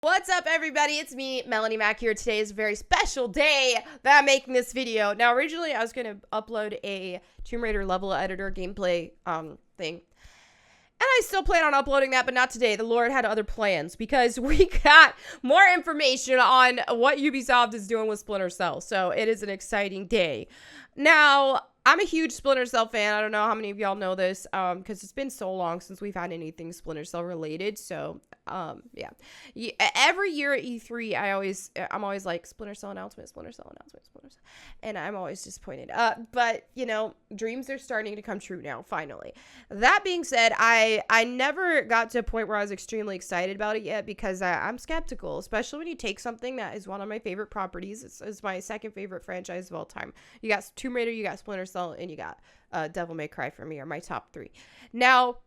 What's up, everybody? It's me, Melonie Mac here. Today is a very special day that I'm making this video. Now, originally, I was going to upload a Tomb Raider level editor gameplay thing. And I still plan on uploading that, but not today. The Lord had other plans because we got more information on what Ubisoft is doing with Splinter Cell. So it is an exciting day. Now, I'm a huge Splinter Cell fan. I don't know how many of y'all know this because it's been so long since we've had anything Splinter Cell related. So, yeah. Every year at E3, I'm always like, Splinter Cell announcement, Splinter Cell announcement, Splinter Cell. And I'm always disappointed. But, you know, dreams are starting to come true now, finally. That being said, I never got to a point where I was extremely excited about it yet because I'm skeptical, especially when you take something that is one of my favorite properties. It's my second favorite franchise of all time. You got Tomb Raider, you got Splinter Cell, and you got Devil May Cry for me are my top three. Now,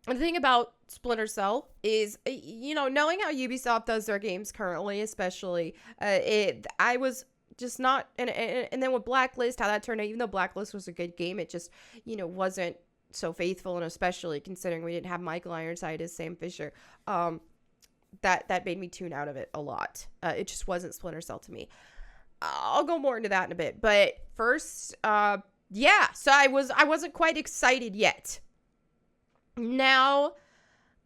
the thing about Splinter Cell is, you know, knowing how Ubisoft does their games currently, especially, I was just not, and then with Blacklist, how that turned out, even though Blacklist was a good game, it just, you know, wasn't so faithful, and especially considering we didn't have Michael Ironside as Sam Fisher, that made me tune out of it a lot. It just wasn't Splinter Cell to me. I'll go more into that in a bit, but first, yeah, so I wasn't quite excited yet. Now,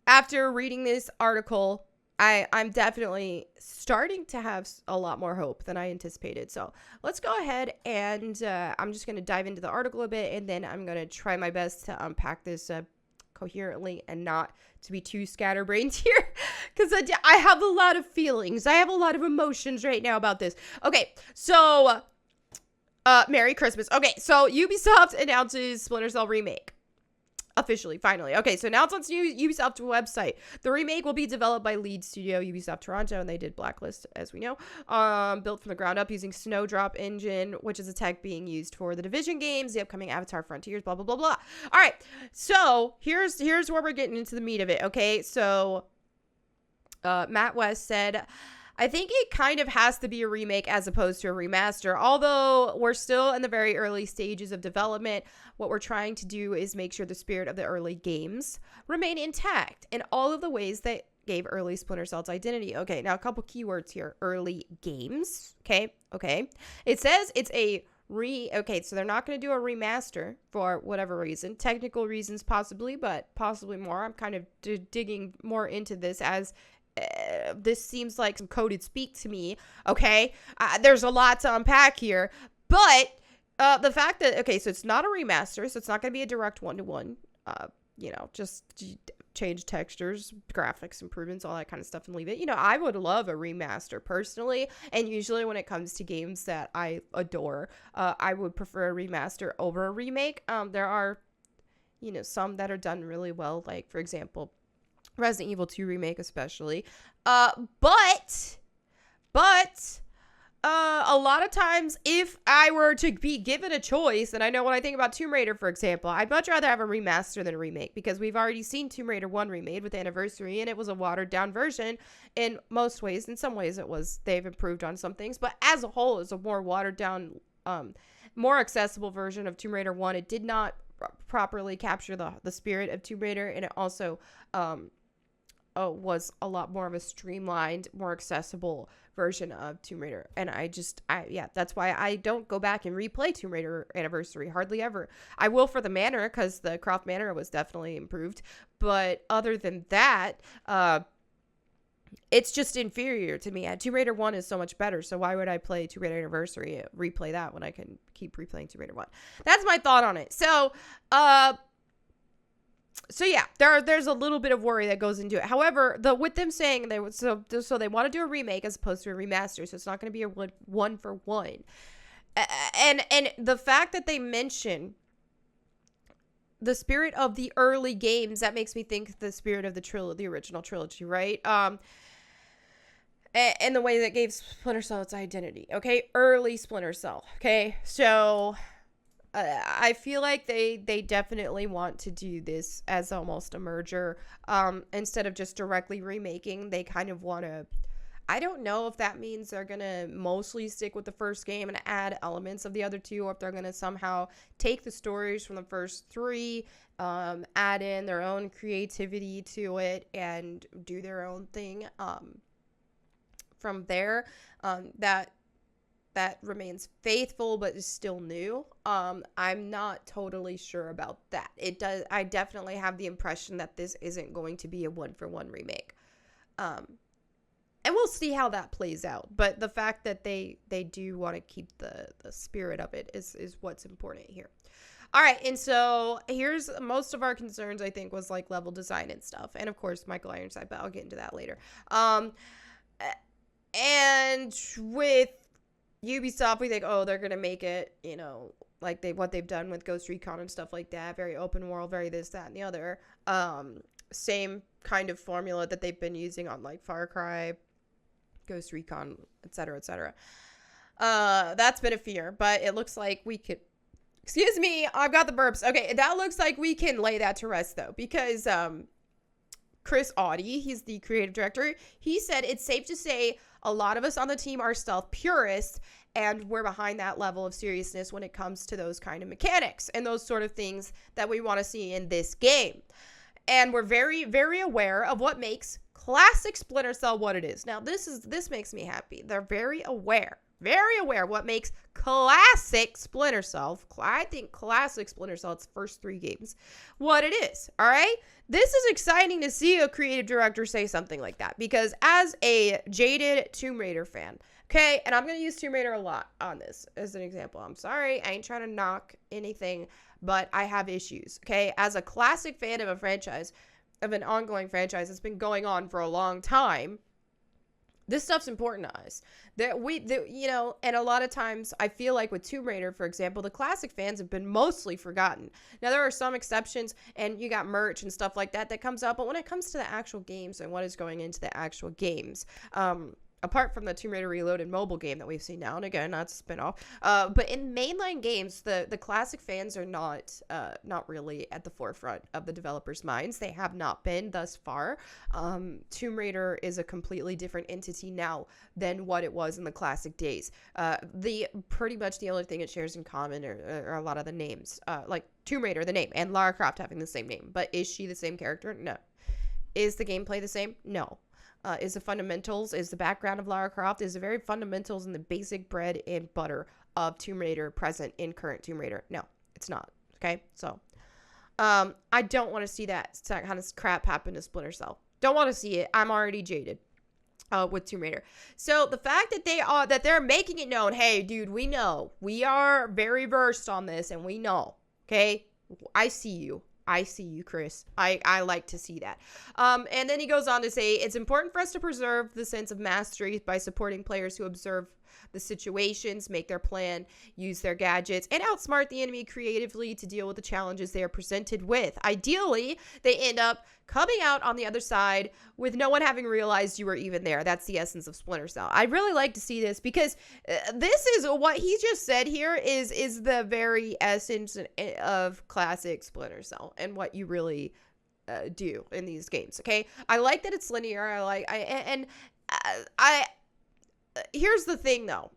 after reading this article, I'm definitely starting to have a lot more hope than I anticipated. So let's go ahead and I'm just going to dive into the article a bit, and then I'm going to try my best to unpack this coherently and not to be too scatterbrained here because I have a lot of feelings. I have a lot of emotions right now about this. Okay, so Merry Christmas. Okay, so Ubisoft announces Splinter Cell Remake. Officially, finally. Okay, so now it's on Ubisoft website. The remake will be developed by lead studio Ubisoft Toronto, and they did Blacklist, as we know. Built from the ground up using Snowdrop Engine, which is a tech being used for the Division games, the upcoming Avatar Frontiers, blah, blah, blah, blah. All right, so here's where we're getting into the meat of it, okay? So Matt West said, I think it kind of has to be a remake as opposed to a remaster. Although we're still in the very early stages of development, what we're trying to do is make sure the spirit of the early games remain intact in all of the ways that gave early Splinter Cell its identity. Okay, now a couple keywords here. Early games. Okay. It says it's a okay, so they're not going to do a remaster for whatever reason. Technical reasons possibly, but possibly more. I'm kind of digging more into this as this seems like some coded speak to me, okay? There's a lot to unpack here, but the fact that, okay, so it's not a remaster, so it's not going to be a direct one-to-one, you know, just change textures, graphics improvements, all that kind of stuff, and leave it. You know, I would love a remaster personally, and usually when it comes to games that I adore, I would prefer a remaster over a remake. There are, you know, some that are done really well, like, for example, Resident Evil 2 Remake especially. But a lot of times if I were to be given a choice, and I know when I think about Tomb Raider, for example, I'd much rather have a remaster than a remake because we've already seen Tomb Raider 1 remade with Anniversary, and it was a watered down version in most ways. In some ways they've improved on some things, but as a whole it's a more watered down, more accessible version of Tomb Raider 1. It did not properly capture the spirit of Tomb Raider, and it also was a lot more of a streamlined, more accessible version of Tomb Raider. And yeah, that's why I don't go back and replay Tomb Raider Anniversary hardly ever. I will for the Manor, because the Croft Manor was definitely improved. But other than that, it's just inferior to me. Tomb Raider 1 is so much better, so why would I play Tomb Raider Anniversary, replay that when I can keep replaying Tomb Raider 1? That's my thought on it. So yeah, there's a little bit of worry that goes into it. However, with them saying they would, so they want to do a remake as opposed to a remaster, so it's not going to be a one for one. And the fact that they mention the spirit of the early games, that makes me think the spirit of the original trilogy, right? And the way that gave Splinter Cell its identity. Okay, early Splinter Cell. Okay, so I feel like they definitely want to do this as almost a merger. Instead of just directly remaking, they kind of want to, I don't know if that means they're going to mostly stick with the first game and add elements of the other two, or if they're going to somehow take the stories from the first three, add in their own creativity to it, and do their own thing. from there, that remains faithful but is still new. I'm not totally sure about that. I definitely have the impression that this isn't going to be a one-for-one remake. And we'll see how that plays out. But the fact that they do want to keep the spirit of it is what's important here. All right, and so here's most of our concerns, I think, was like level design and stuff. And of course, Michael Ironside, but I'll get into that later. And with Ubisoft, we think, oh, they're going to make it, you know, like what they've done with Ghost Recon and stuff like that. Very open world, very this, that, and the other. Same kind of formula that they've been using on like Far Cry, Ghost Recon, etc., etc. That's been a fear, but it looks like we could... Excuse me, I've got the burps. Okay, that looks like we can lay that to rest, though, because Chris Audie, he's the creative director, he said it's safe to say a lot of us on the team are stealth purists, and we're behind that level of seriousness when it comes to those kind of mechanics and those sort of things that we want to see in this game. And we're very, very aware of what makes classic Splinter Cell what it is. Now, this makes me happy. They're very aware what makes classic Splinter Cell, I think classic Splinter Cell, its first 3 games, what it is, all right? This is exciting to see a creative director say something like that, because as a jaded Tomb Raider fan, okay, and I'm going to use Tomb Raider a lot on this as an example. I'm sorry, I ain't trying to knock anything, but I have issues, okay? As a classic fan of a franchise, of an ongoing franchise that's been going on for a long time, this stuff's important to us. You know, and a lot of times I feel like with Tomb Raider, for example, the classic fans have been mostly forgotten. Now, there are some exceptions, and you got merch and stuff like that comes up, but when it comes to the actual games and what is going into the actual games, apart from the Tomb Raider Reloaded mobile game that we've seen now and again, that's a spinoff. But in mainline games, the classic fans are not really at the forefront of the developers' minds. They have not been thus far. Tomb Raider is a completely different entity now than what it was in the classic days. Pretty much the only thing it shares in common are a lot of the names, like Tomb Raider, the name, and Lara Croft having the same name. But is she the same character? No. Is the gameplay the same? No. Is the fundamentals, is the background of Lara Croft, is the very fundamentals and the basic bread and butter of Tomb Raider present in current Tomb Raider? No, it's not. Okay, so I don't want to see that kind of crap happen to Splinter Cell. Don't want to see it. I'm already jaded with Tomb Raider. So the fact that they're making it known, hey, dude, we know, we are very versed on this, and we know. Okay, I see you. Chris. I like to see that. And then he goes on to say, it's important for us to preserve the sense of mastery by supporting players who observe the situations, make their plan, use their gadgets, and outsmart the enemy creatively to deal with the challenges they are presented with. Ideally, they end up coming out on the other side with no one having realized you were even there. That's the essence of Splinter Cell. I'd really like to see this, because this is what he just said here is the very essence of classic Splinter Cell and what you really do in these games. Okay, I like that it's linear. Here's the thing, though.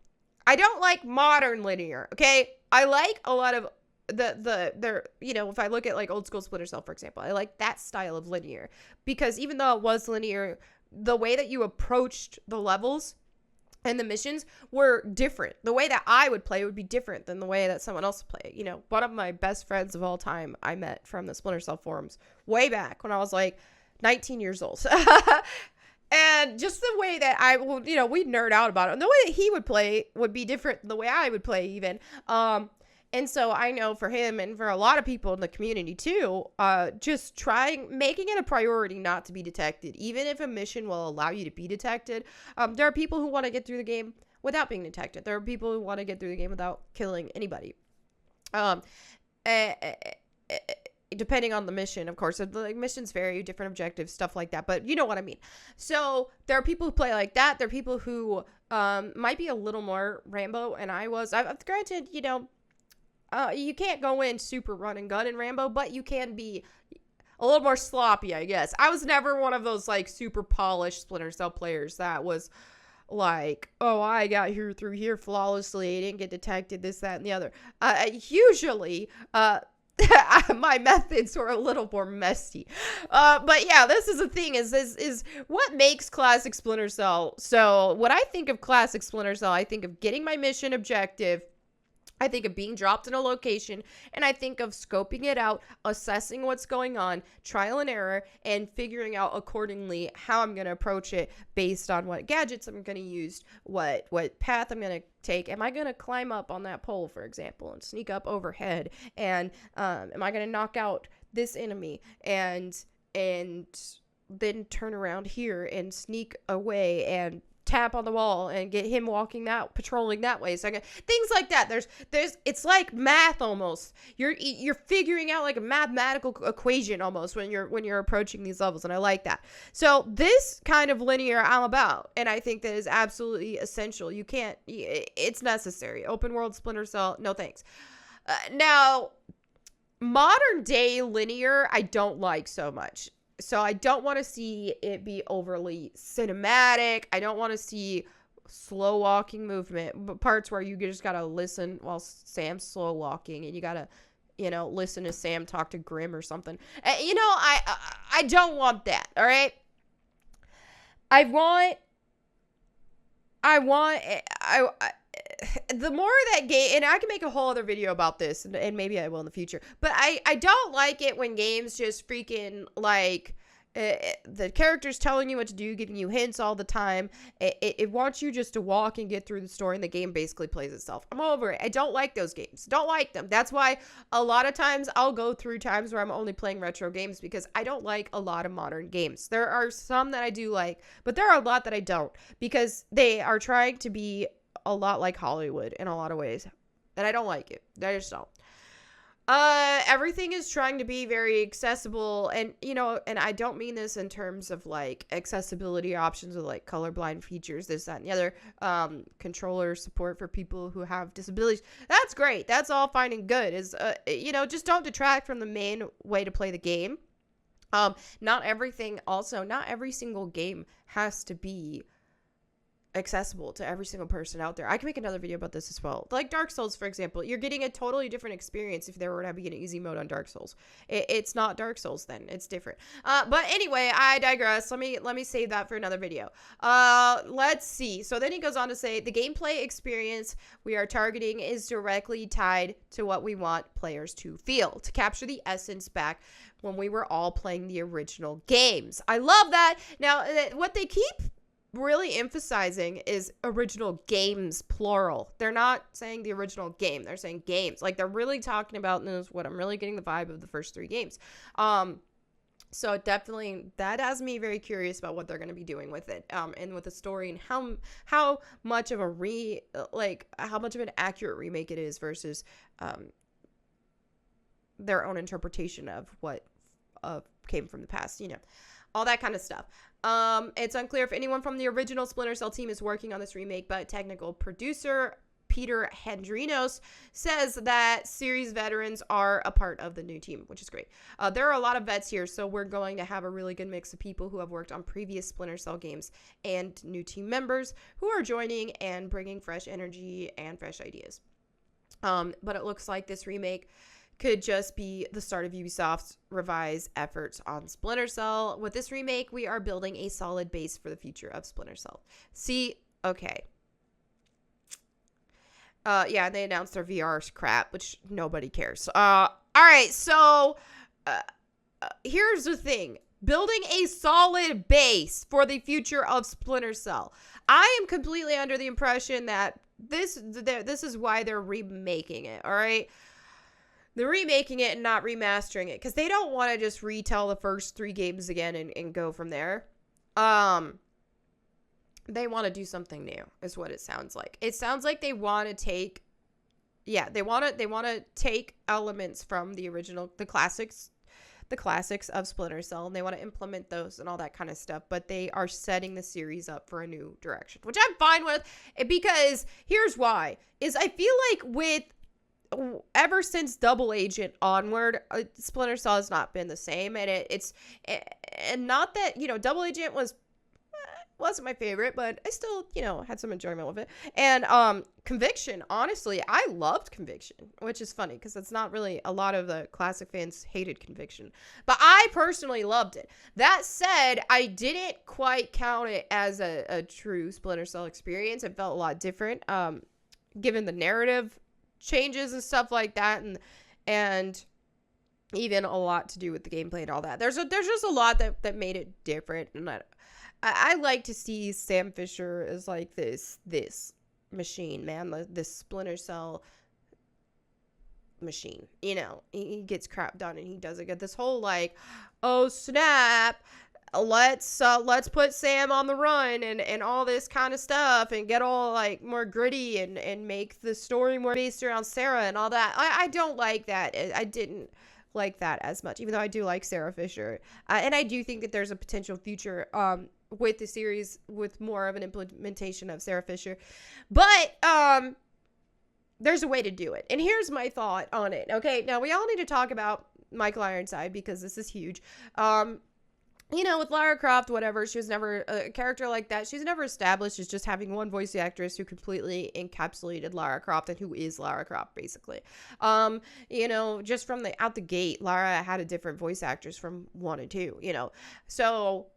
I don't like modern linear, okay? I like a lot of if I look at like old school Splinter Cell, for example, I like that style of linear, because even though it was linear, the way that you approached the levels and the missions were different. The way that I would play would be different than the way that someone else would play. You know, one of my best friends of all time I met from the Splinter Cell forums way back when I was like 19 years old. And just the way that we'd nerd out about it. And the way that he would play would be different than the way I would play even. And so I know for him and for a lot of people in the community too, just making it a priority not to be detected. Even if a mission will allow you to be detected, there are people who want to get through the game without being detected. There are people who want to get through the game without killing anybody. Depending on the mission, of course. The missions vary, different objectives, stuff like that. But you know what I mean. So there are people who play like that. There are people who might be a little more Rambo, and I was. Granted, you can't go in super run and gun in Rambo, but you can be a little more sloppy, I guess. I was never one of those like super polished Splinter Cell players that was like, oh, I got through here flawlessly, I didn't get detected, this, that, and the other. Usually, my methods were a little more messy. But yeah, this is the thing is what makes classic Splinter Cell. So when I think of classic Splinter Cell, I think of getting my mission objective, I think of being dropped in a location, and I think of scoping it out, assessing what's going on, trial and error, and figuring out accordingly how I'm going to approach it based on what gadgets I'm going to use, what path I'm going to take. Am I going to climb up on that pole, for example, and sneak up overhead? And am I going to knock out this enemy and then turn around here and sneak away and tap on the wall and get him patrolling that way. So things like that. There's it's like math almost. You're figuring out like a mathematical equation almost when you're approaching these levels, and I like that. So this kind of linear I'm about, and I think that is absolutely essential. It's necessary. Open world Splinter Cell, no thanks. Now, modern day linear, I don't like so much. So I don't want to see it be overly cinematic. I don't want to see slow walking movement, but parts where you just got to listen while Sam's slow walking, and you got to, listen to Sam talk to Grim or something. I don't want that. All right. The more that game, and I can make a whole other video about this, and maybe I will in the future, but I don't like it when games just freaking like the character's telling you what to do, giving you hints all the time. It wants you just to walk and get through the story, and the game basically plays itself. I'm over it. I don't like those games. Don't like them. That's why a lot of times I'll go through times where I'm only playing retro games, because I don't like a lot of modern games. There are some that I do like, but there are a lot that I don't, because they are trying to be a lot like Hollywood in a lot of ways, and I don't like it. I just don't. Everything is trying to be very accessible, and and I don't mean this in terms of like accessibility options or like colorblind features, this, that, and the other. Controller support for people who have disabilities. That's great. That's all fine and good. Just don't detract from the main way to play the game. Not every single game has to be accessible to every single person out there. I can make another video about this as well. Like Dark Souls, for example, you're getting a totally different experience if there were to be an easy mode on Dark Souls. It's not Dark Souls then. It's different. But anyway, I digress. Let me save that for another video. Let's see. So then he goes on to say, the gameplay experience we are targeting is directly tied to what we want players to feel, to capture the essence back when we were all playing the original games. I love that. Now, what they keep really emphasizing is original games, plural. They're not saying the original game. They're saying games. Like, they're really talking about, and this is what I'm really getting the vibe of the first 3 games. So definitely that has me very curious about what they're going to be doing with it, and with the story, and how much of how much of an accurate remake it is versus their own interpretation of what came from the past, all that kind of stuff. It's unclear if anyone from the original Splinter Cell team is working on this remake, but technical producer Peter Hendrinos says that series veterans are a part of the new team, which is great. There are a lot of vets here, so we're going to have a really good mix of people who have worked on previous Splinter Cell games and new team members who are joining and bringing fresh energy and fresh ideas. But it looks like this remake could just be the start of Ubisoft's revised efforts on Splinter Cell. With this remake, we are building a solid base for the future of Splinter Cell. See, okay. Yeah, they announced their VR crap, which nobody cares. All right, so here's the thing. Building a solid base for the future of Splinter Cell. I am completely under the impression that this is why they're remaking it, all right? They're remaking it and not remastering it because they don't want to just retell the first 3 games again and go from there. They want to do something new, is what it sounds like. It sounds like they want to take, they want to take elements from the original, the classics of Splinter Cell, and they want to implement those and all that kind of stuff. But they are setting the series up for a new direction, which I'm fine with, because here's why: is I feel like ever since Double Agent onward, Splinter Cell has not been the same, and it's not that Double Agent was wasn't my favorite, but I still, you know, had some enjoyment with it. And Conviction, honestly, I loved Conviction, which is funny because it's not really, a lot of the classic fans hated Conviction, but I personally loved it. That said, I didn't quite count it as a true Splinter Cell experience. It felt a lot different, given the narrative changes and stuff like that, and even a lot to do with the gameplay and all that. There's just a lot that made it different, and I like to see Sam Fisher as like this machine, man, this Splinter Cell machine. You know, he gets crap done and he does it good. This whole like, oh snap, let's put Sam on the run and all this kind of stuff and get all like more gritty and make the story more based around Sarah and all that. I don't like that. I didn't like that as much, even though I do like Sarah Fisher, and I do think that there's a potential future with the series with more of an implementation of Sarah Fisher, but there's a way to do it, and here's my thought on it. Okay, now we all need to talk about Michael Ironside because this is huge. You know, with Lara Croft, whatever, she was never a character like that. She's never established as just having one voice actress who completely encapsulated Lara Croft and who is Lara Croft, basically. You know, just from out the gate, Lara had a different voice actress from 1 and 2, you know. So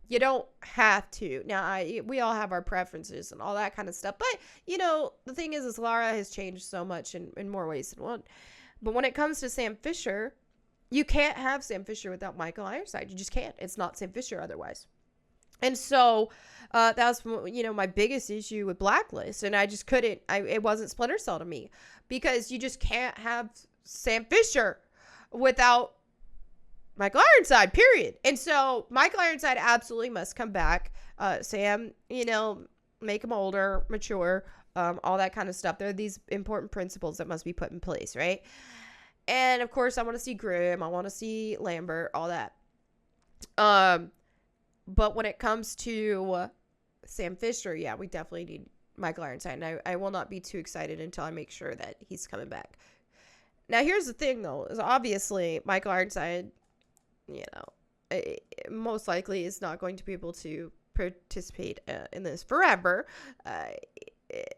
you don't have to. Now, we all have our preferences and all that kind of stuff. But, you know, the thing is Lara has changed so much in more ways than one. But when it comes to Sam Fisher, you can't have Sam Fisher without Michael Ironside. You just can't. It's not Sam Fisher otherwise. And so that was, you know, my biggest issue with Blacklist. And I just couldn't. It wasn't Splinter Cell to me. Because you just can't have Sam Fisher without Michael Ironside, period. And so Michael Ironside absolutely must come back. Sam, you know, make him older, mature, all that kind of stuff. There are these important principles that must be put in place, right? And of course, I want to see Grimm. I want to see Lambert, all that. But when it comes to Sam Fisher, yeah, we definitely need Michael Ironside. And I will not be too excited until I make sure that he's coming back. Now, here's the thing, though, is obviously Michael Ironside, you know, most likely is not going to be able to participate in this forever.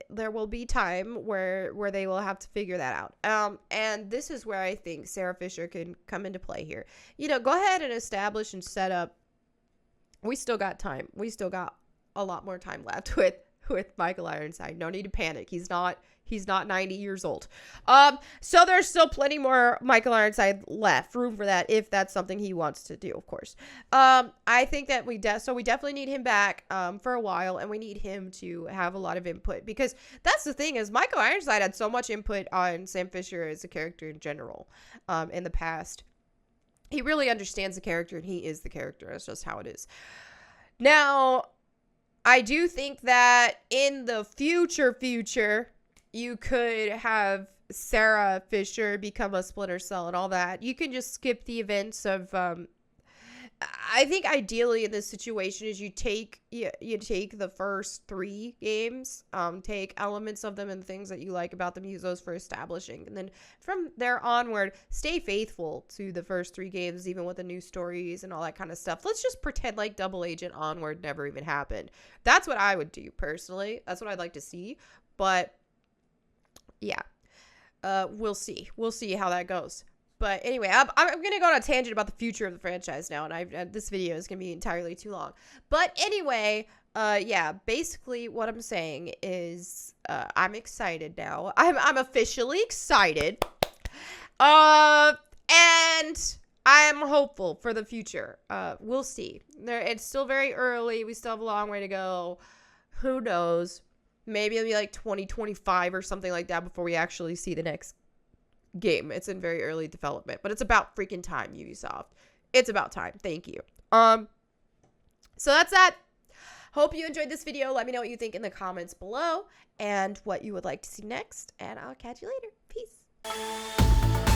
There will be time where they will have to figure that out. And this is where I think Sarah Fisher can come into play here. You know, go ahead and establish and set up. We still got time. We still got a lot more time left with Michael Ironside. No need to panic. He's not 90 years old. So there's still plenty more Michael Ironside left, room for that if that's something he wants to do, of course. I think that we definitely need him back for a while, and we need him to have a lot of input, because that's the thing is Michael Ironside had so much input on Sam Fisher as a character in general in the past. He really understands the character, and he is the character. That's just how it is. Now, I do think that in the future, you could have Sarah Fisher become a Splinter Cell and all that. You can just skip the events of, I think ideally in this situation is you take the first 3 games, take elements of them and things that you like about them, use those for establishing. And then from there onward, stay faithful to the first 3 games, even with the new stories and all that kind of stuff. Let's just pretend like Double Agent Onward never even happened. That's what I would do personally. That's what I'd like to see. But yeah, we'll see. We'll see how that goes. But anyway, I'm going to go on a tangent about the future of the franchise now, and this video is going to be entirely too long. But anyway, yeah, basically what I'm saying is I'm excited now. I'm officially excited. And I'm hopeful for the future. We'll see. It's still very early. We still have a long way to go. Who knows? Maybe it'll be like 2025 or something like that before we actually see the next game. It's in very early development, but it's about freaking time, Ubisoft. It's about time. Thank you. So that's that. Hope you enjoyed this video. Let me know what you think in the comments below and what you would like to see next, and I'll catch you later. Peace.